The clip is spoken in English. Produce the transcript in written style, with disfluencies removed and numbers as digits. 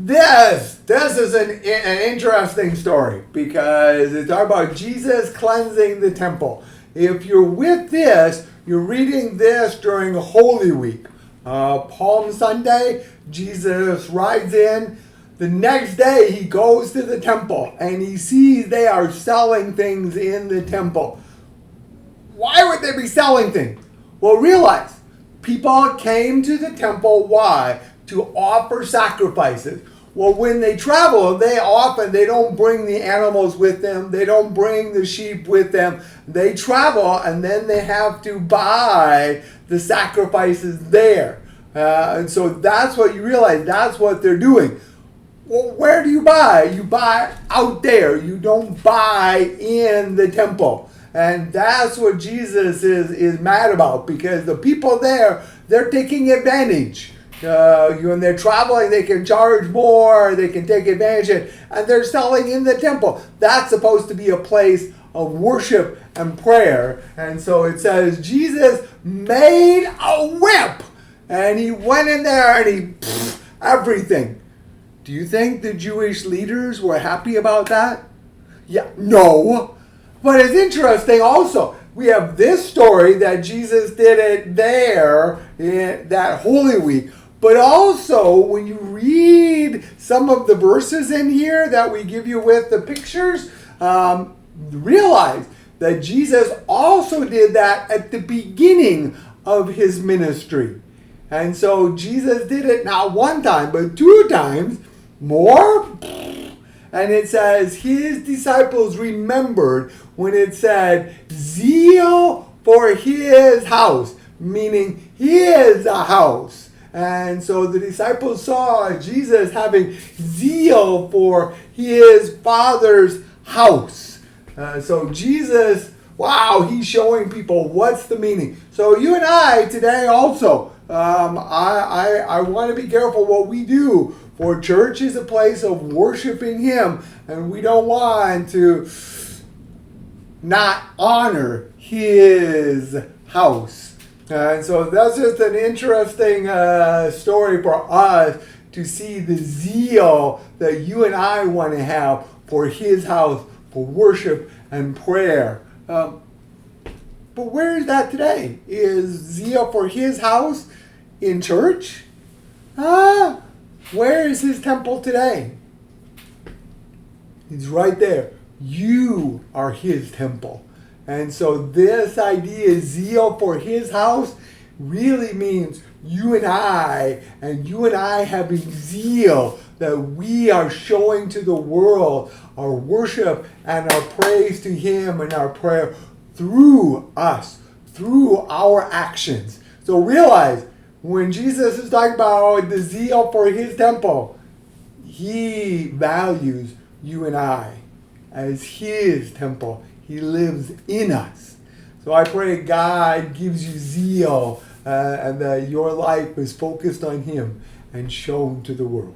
This is an interesting story because it's all about Jesus cleansing the temple. If you're with this, you're reading this during Holy Week. Palm Sunday, Jesus rides in. The next day, he goes to the temple and he sees they are selling things in the temple. Why would they be selling things? Well, realize people came to the temple. Why? To offer sacrifices. Well, when they travel, they don't bring the animals with them. They don't bring the sheep with them. They travel and then they have to buy the sacrifices there. And so that's what you realize. That's what they're doing. Well, where do you buy? You buy out there. You don't buy in the temple. And that's what Jesus is mad about, because the people there, they're taking advantage. When they're traveling, they can charge more, they can take advantage of it, and they're selling in the temple. That's supposed to be a place of worship and prayer. And so it says Jesus made a whip, and he went in there and everything. Do you think the Jewish leaders were happy about that? Yeah, no. But it's interesting also. We have this story that Jesus did it there in that Holy Week. But also, when you read some of the verses in here that we give you with the pictures, realize that Jesus also did that at the beginning of his ministry. And so Jesus did it not one time, but two times more. And it says his disciples remembered when it said zeal for his house, meaning he is a house. And so the disciples saw Jesus having zeal for his Father's house. So Jesus, wow, he's showing people what's the meaning. So you and I today also, I want to be careful what we do. For church is a place of worshiping him, and we don't want to not honor his house. And so that's just an interesting story for us to see the zeal that you and I want to have for his house, for worship and prayer. But where is that today? Is zeal for his house in church? Where is his temple today? He's right there. You are his temple. And so this idea, zeal for his house, really means you and I having zeal that we are showing to the world our worship and our praise to him and our prayer through us, through our actions. So realize, when Jesus is talking about the zeal for his temple, he values you and I as his temple. He lives in us. So I pray God gives you zeal and that your life is focused on him and shown to the world.